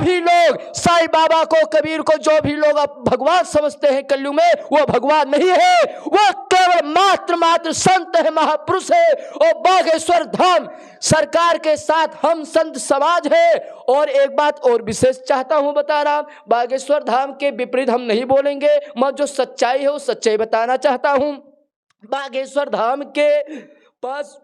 भी लोग साईं बाबा को, कबीर को, जो भी लोग अब भगवान समझते हैं कलयुग में, वो भगवान नहीं है, वो केवल मात्र संत है, महापुरुष है। और बागेश्वर धाम सरकार के साथ हम संत समाज है। और एक बात और विशेष चाहता हूं बताना, बागेश्वर धाम के विपरीत हम नहीं बोलेंगे, मैं जो सच्चाई है वो सच्चाई बताना चाहता हूं। बागेश्वर धाम के पास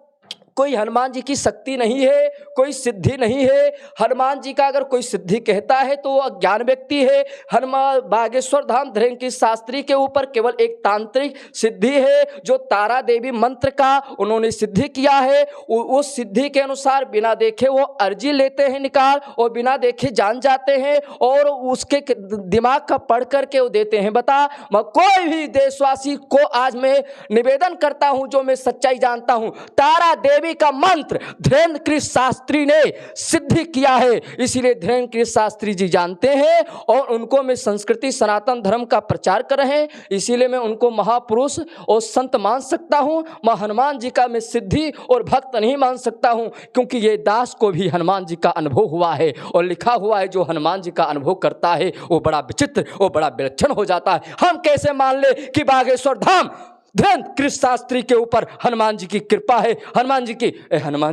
कोई हनुमान जी की शक्ति नहीं है, कोई सिद्धि नहीं है। हनुमान जी का अगर कोई सिद्धि कहता है तो वो अज्ञान व्यक्ति है। हनुमान बागेश्वर धाम धीरेन्द्र गिरि शास्त्री के ऊपर केवल एक तांत्रिक सिद्धि है, जो तारा देवी मंत्र का उन्होंने सिद्धि किया है। उस सिद्धि के अनुसार बिना देखे वो अर्जी लेते हैं निकाल, और बिना देखे जान जाते हैं, और उसके दिमाग का पढ़ करके वो देते हैं बता। मैं कोई भी देशवासी को आज मैं निवेदन करता हूं, जो मैं सच्चाई जानता हूं, तारा देवी का मंत्र धीरेन्द्र गिरि शास्त्री ने सिद्धि किया है, इसीलिए धीरेन्द्र गिरि शास्त्री जी जानते हैं, और उनको मैं संस्कृति सनातन धर्म का प्रचार कर रहे हैं, इसीलिए मैं उनको महापुरुष और संत मान सकता हूं। मैं हनुमान जी का मैं सिद्धि और भक्त नहीं मान सकता हूं, क्योंकि ये दास को भी हनुमान जी का अनुभव हुआ है, और लिखा हुआ है जो हनुमान जी का अनुभव करता है वो बड़ा विचित्र और बड़ा विलक्षण हो जाता है। हम कैसे मान ले कि बागेश्वर धाम धीरेन्द्र गिरि शास्त्री के ऊपर हनुमान जी की कृपा है? हनुमान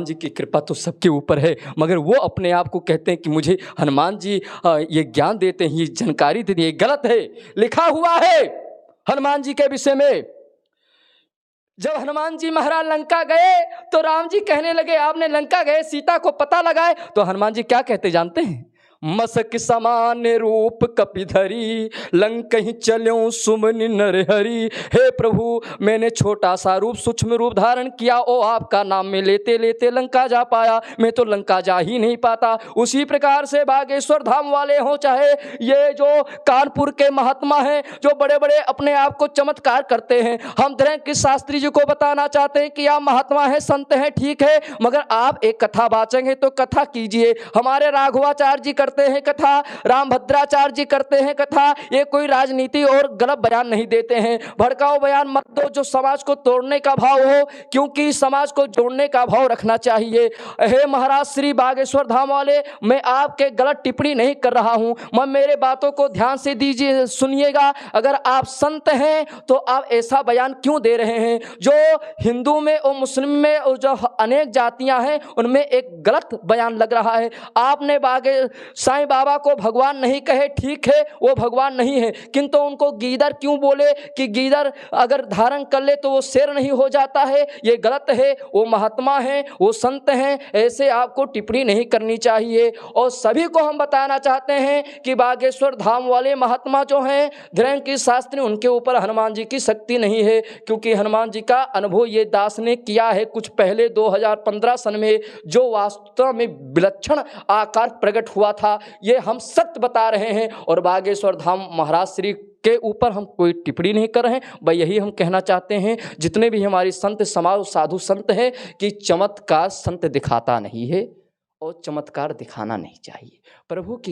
जी की कृपा तो सबके ऊपर है, मगर वो अपने आप को कहते हैं कि मुझे हनुमान जी ये ज्ञान देते हैं, ये जानकारी देते हैं। ये गलत है। लिखा हुआ है हनुमान जी के विषय में, जब हनुमान जी महाराज लंका गए तो राम जी कहने लगे आपने लंका गए सीता को पता लगाए, तो हनुमान जी क्या कहते जानते हैं? मसक समान रूप कपिधरी, लंक ही चल्यों सुमनि नरहरि। हे प्रभु, मैंने छोटा सा रूप सूक्ष्म रूप धारण किया, ओ आपका नाम में लेते लेते लंका जा पाया, मैं तो लंका जा ही नहीं पाता। उसी प्रकार से बागेश्वर धाम वाले हों, चाहे ये जो कानपुर के महात्मा हैं, जो बड़े बड़े अपने आप को चमत्कार करते हैं, हम धीरेन्द्र गिरि शास्त्री जी को बताना चाहते हैं कि आप महात्मा हैं, संत हैं, ठीक है, मगर आप एक कथा वाचक हैं तो कथा कीजिए। हमारे राघवाचार्य जी हैं कथा, रामभद्राचार्य जी करते हैं कथा। ये कोई राजनीति और गलत बयान नहीं देते हैं, भड़काऊ बयान मत दो जो समाज को तोड़ने का भाव हो, क्योंकि समाज को जोड़ने का भाव रखना चाहिए। हे महाराज श्री बागेश्वर धाम वाले, मैं आपके गलत टिप्पणी नहीं कर रहा हूं, मैं मेरे बातों को ध्यान से दीजिए, सुनिएगा। अगर आप संत हैं तो आप ऐसा बयान क्यों दे रहे हैं? जो हिंदू में और मुस्लिम में और जो अनेक जातियां हैं उनमें एक गलत बयान लग रहा है। आपने साईं बाबा को भगवान नहीं कहे, ठीक है, वो भगवान नहीं है, किंतु उनको गीदड़ क्यों बोले कि गीदड़ अगर धारण कर ले तो वो शेर नहीं हो जाता है? ये गलत है। वो महात्मा हैं, वो संत हैं, ऐसे आपको टिप्पणी नहीं करनी चाहिए। और सभी को हम बताना चाहते हैं कि बागेश्वर धाम वाले महात्मा जो हैं धीरेन्द्र गिरि शास्त्री, उनके ऊपर हनुमान जी की शक्ति नहीं है, क्योंकि हनुमान जी का अनुभव ये दास ने किया है कुछ पहले 2015 सन में, जो वास्तव में विलक्षण आकार प्रकट हुआ था। ये हम सत्य बता रहे हैं, और बागेश्वर धाम महाराज श्री के ऊपर हम कोई टिप्पणी नहीं कर रहे हैं। भाई यही हम कहना चाहते हैं, जितने भी हमारी संत समाज साधु संत हैं, कि चमत्कार संत दिखाता नहीं है और चमत्कार दिखाना नहीं चाहिए। प्रभु की